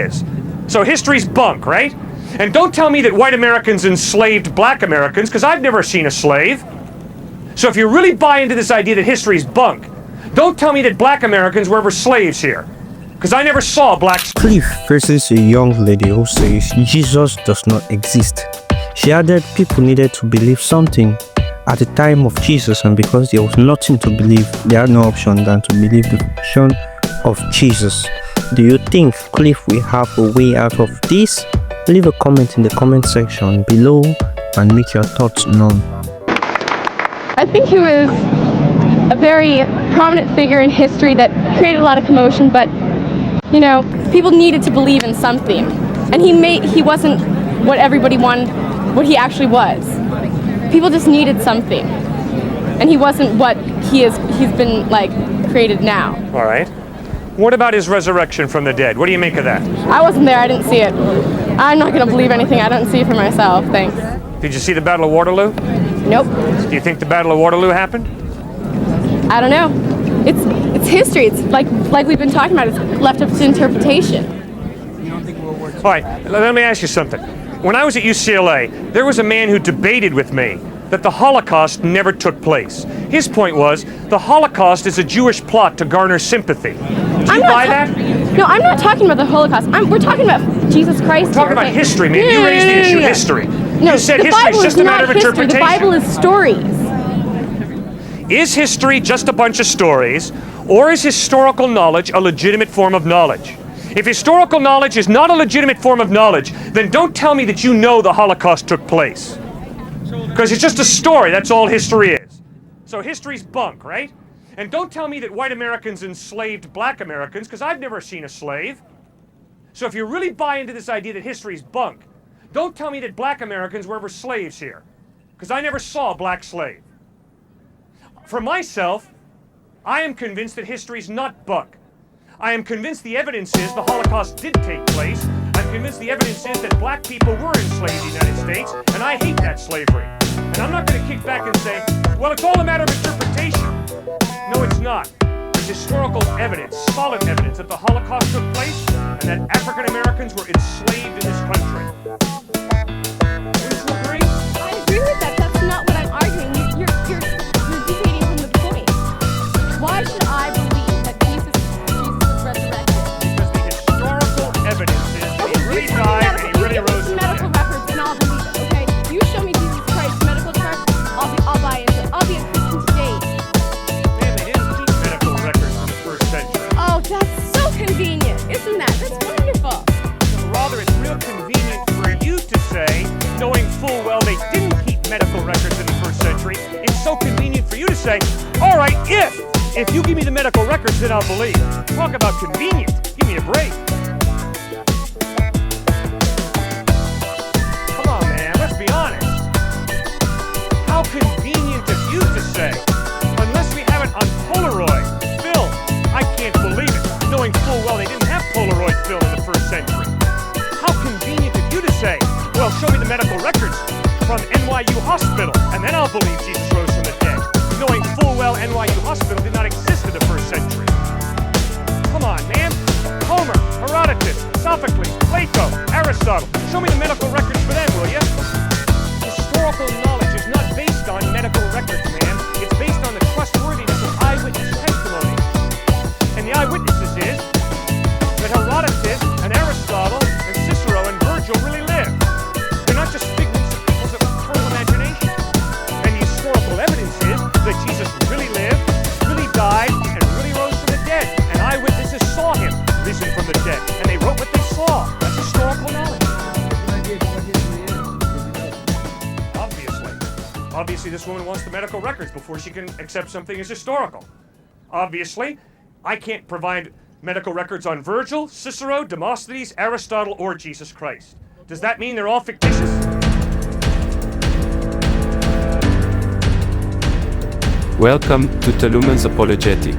is. So history's bunk, right? And don't tell me that white Americans enslaved black Americans, because I've never seen a slave. So if you really buy into this idea that history's bunk, don't tell me that black Americans were ever slaves here, because I never saw black. Cliff faces a young lady who says Jesus does not exist. She added people needed to believe something at the time of Jesus, and because there was nothing to believe, they had no option than to believe the version of Jesus. Do you think Cliff will have a way out of this? Leave a comment in the comment section below and make your thoughts known. I think he was a very prominent figure in history that created a lot of commotion, but you know, people needed to believe in something, and he wasn't what everybody wanted, what he actually was. People just needed something, and he wasn't what he's been like created now. All right. What about his resurrection from the dead? What do you make of that? I wasn't there, I didn't see it. I'm not going to believe anything I don't see for myself, thanks. Did you see the Battle of Waterloo? Nope. Do you think the Battle of Waterloo happened? I don't know. It's history. It's like we've been talking about. It's left up to interpretation. All right, let me ask you something. When I was at UCLA, there was a man who debated with me that the Holocaust never took place. His point was the Holocaust is a Jewish plot to garner sympathy. Do you buy that? No, I'm not talking about the Holocaust. We're talking about Jesus Christ. We're talking about history, man. You raised the issue of history. No, you said the history is just a matter of history. interpretation. The Bible is stories. Is history just a bunch of stories, or is historical knowledge a legitimate form of knowledge? If historical knowledge is not a legitimate form of knowledge, then don't tell me that you know the Holocaust took place. Because it's just a story, that's all history is. So history's bunk, right? And don't tell me that white Americans enslaved black Americans, because I've never seen a slave. So if you really buy into this idea that history's bunk, don't tell me that black Americans were ever slaves here, because I never saw a black slave. For myself, I am convinced that history's not bunk. I am convinced the evidence is the Holocaust did take place. I'm convinced the evidence is that black people were enslaved in the United States, and I hate that slavery. And I'm not going to kick back and say, well, it's all a matter of interpretation. No, it's not. There's historical evidence, solid evidence that the Holocaust took place and that African Americans were enslaved in this country. Wouldn't you agree? I agree with that. That's not what I'm arguing. You're deviating from the point. Why should I believe that Jesus was resurrected? Because the historical evidence is that he really died and he really rose from the medical dead. records, and I'll believe it. Okay, you show me Jesus Christ's medical chart, I'll buy into it. I'll be a Christian today. Man, they didn't keep medical records in the first century. Oh, that's so convenient, isn't that? That's wonderful. Rather, it's real convenient for you to say, knowing full well they didn't keep medical records in the first century, it's so convenient for you to say, all right, if you give me the medical records, then I'll believe. Talk about convenient. Give me a break. Come on, man, let's be honest. How convenient of you to say, unless we have it on Polaroid film, I can't believe it, knowing full well they didn't have Polaroid film in the first century. How convenient of you to say, well, show me the medical records from NYU Hospital, and then I'll believe Jesus rose from the dead, knowing full well NYU Hospital did not exist in the first century. Come on, man. Homer, Herodotus, Sophocles, Plato, Aristotle. Show me the medical records for them, will you? Historical knowledge is not based on medical records, man. It's based on the trustworthiness of eyewitness testimony. And the eyewitnesses is that Herodotus and Aristotle and Cicero and Virgil really lived. They're not just figments of people's eternal imagination. And the historical evidence is that Jesus really lived, really died, and really rose from the dead. And eyewitnesses saw him risen from the dead. And they wrote what they saw. That's historical knowledge. Obviously, this woman wants the medical records before she can accept something as historical. Obviously, I can't provide medical records on Virgil, Cicero, Demosthenes, Aristotle, or Jesus Christ. Does that mean they're all fictitious? Welcome to Teluman's Apologetic.